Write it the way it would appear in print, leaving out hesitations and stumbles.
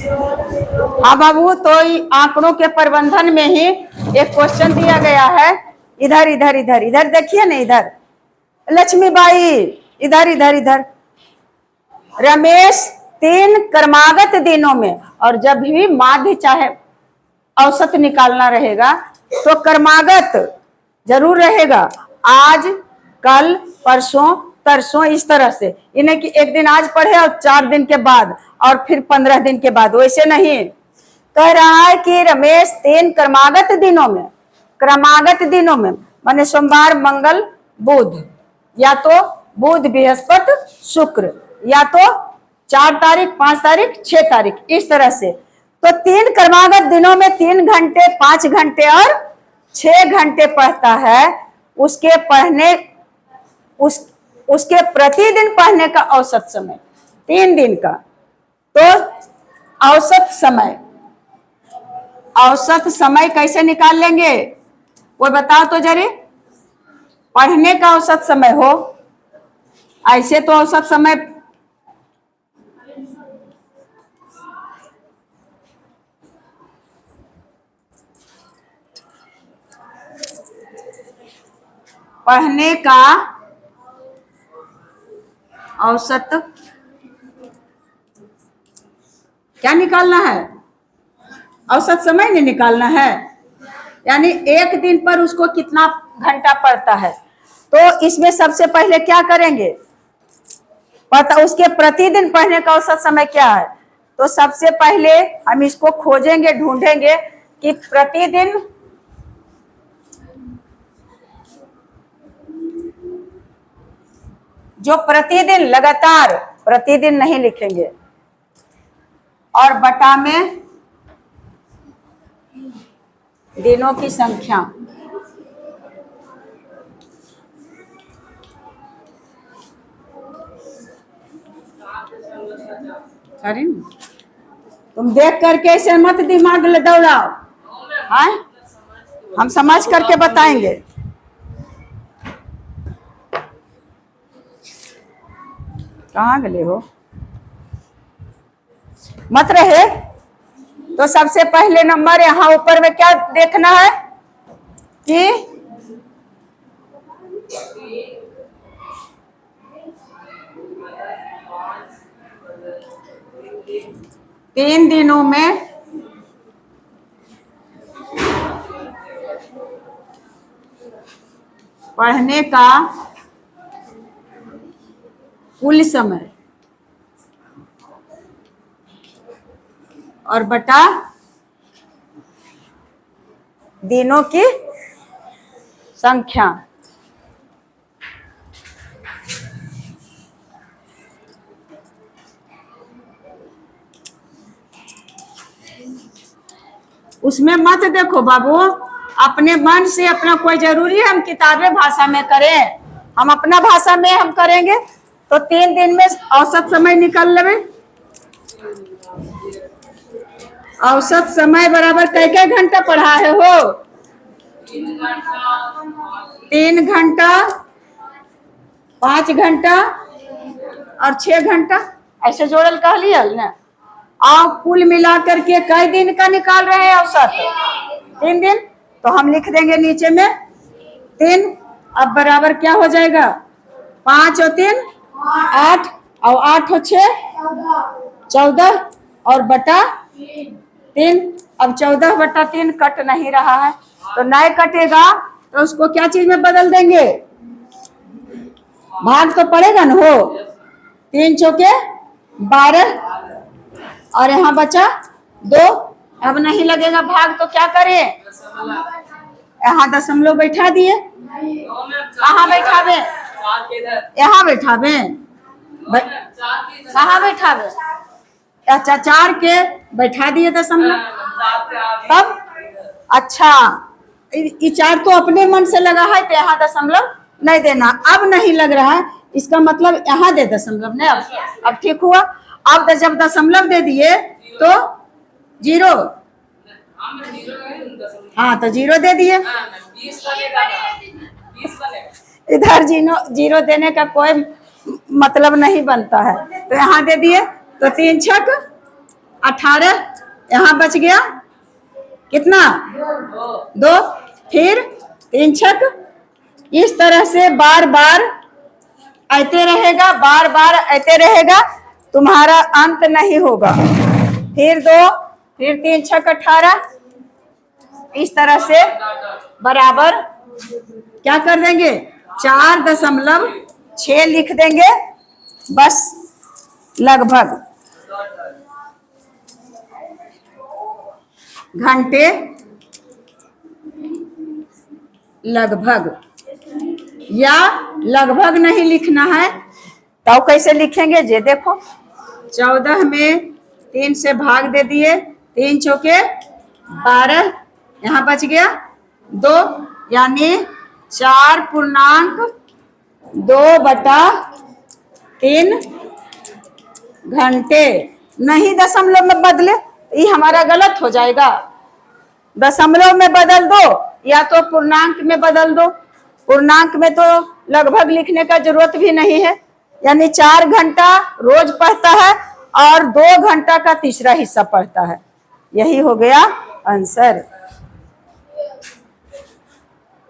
हाँ बाबू, तो आंकड़ों के प्रबंधन में ही एक क्वेश्चन दिया गया है। इधर इधर इधर इधर देखिए ना, इधर लक्ष्मीबाई, इधर इधर इधर। रमेश 3 क्रमागत दिनों में, और जब भी माध्य चाहे औसत निकालना रहेगा तो क्रमागत जरूर रहेगा। आज, कल, परसों, तरसों, इस तरह से। इन्हें कि एक दिन आज पढ़े और 4 दिन के बाद और फिर 15 दिन के बाद, वैसे नहीं। कह रहा है कि रमेश 3 क्रमागत दिनों में माने सोमवार, मंगल, बुध, या तो बुध, बृहस्पति, शुक्र, या तो 4 तारीख, 5 तारीख, 6 तारीख, इस तरह से। तो 3 क्रमागत दिनों में 3 घंटे, 5 घंटे और 6 घंटे पढ़ता है। उसके प्रतिदिन पढ़ने का औसत समय 3 दिन का। तो औसत समय कैसे निकाल लेंगे, वो बताओ तो जरे। पढ़ने का औसत समय हो, ऐसे तो औसत समय पढ़ने का औसत क्या निकालना है, औसत समय नहीं निकालना है। यानी एक दिन पर उसको कितना घंटा पढ़ता है। तो इसमें सबसे पहले क्या करेंगे, पता उसके प्रतिदिन पढ़ने का औसत समय क्या है। तो सबसे पहले हम इसको खोजेंगे, ढूंढेंगे कि प्रतिदिन जो प्रतिदिन, लगातार प्रतिदिन नहीं लिखेंगे, और बटा में दिनों की संख्या। अरे तुम देख करके ऐसे मत दिमाग दौड़ाओ, हाँ, हम समझ करके बताएंगे। कहाँ गए हो, मत रहे। तो सबसे पहले नंबर यहाँ ऊपर में क्या देखना है कि तीन दिनों में पढ़ने का कुल समय और बटा दिनों की संख्या। उसमें मत देखो बाबू, अपने मन से अपना, कोई जरूरी है हम किताबें भाषा में करें, हम अपना भाषा में हम करेंगे। तो 3 दिन में औसत समय निकाल लेंगे। औसत समय बराबर कै घंटा पढ़ा है हो, 3 घंटा, 5 घंटा और 6 घंटा, ऐसे जोड़ल कह लिया ना। आप कुल मिलाकर के कई दिन का निकाल रहे हैं औसत, 3 दिन। तो हम लिख देंगे नीचे में 3। अब बराबर क्या हो जाएगा, 5 और 3 8, और 8 और 6 14, और बटा 3। अब 14 बटा 3 कट नहीं रहा है, तो नहीं कटेगा तो उसको क्या चीज में बदल देंगे, भाग तो पड़ेगा ना हो। 3 चौके 12, और यहाँ बचा 2। अब नहीं लगेगा भाग, तो क्या करें, यहाँ दशमलव बैठा दिए। कहाँ बैठावे, यहाँ बैठावे, कहाँ बैठावे, अच्छा 4 के बैठा दिए दशमलव। तब अच्छा, ये 4 तो अपने मन से लगा है, तो यहाँ दशमलव नहीं देना। अब नहीं लग रहा है, इसका मतलब यहाँ दे दशमलव नहीं। अब ठीक हुआ। अब जब दशमलव दे दिए तो 0, हाँ तो 0 दे दिए। इधर 0 देने का कोई मतलब नहीं बनता है, तो यहाँ दे दिए। तो 3 छक 18 यहाँ बच गया कितना 2, फिर 3 छक, इस तरह से बार बार आते रहेगा, बार बार आते रहेगा, तुम्हारा अंत नहीं होगा। फिर 2, फिर 3 छक 18, इस तरह से बराबर क्या कर देंगे 4.6 लिख देंगे बस, लगभग घंटे, लगभग, या लगभग नहीं लिखना है तो कैसे लिखेंगे जे देखो, 14 में 3 से भाग दे दिए, 3 चौके 12, यहाँ बच गया 2, यानी 4.2/3 घंटे। नहीं दशमलव में बदले, ये हमारा गलत हो जाएगा। दशमलव में बदल दो या तो पूर्णांक में बदल दो। पूर्णांक में तो लगभग लिखने का जरूरत भी नहीं है, यानी 4 घंटा रोज पढ़ता है और 2 घंटा का तीसरा हिस्सा पढ़ता है। यही हो गया आंसर।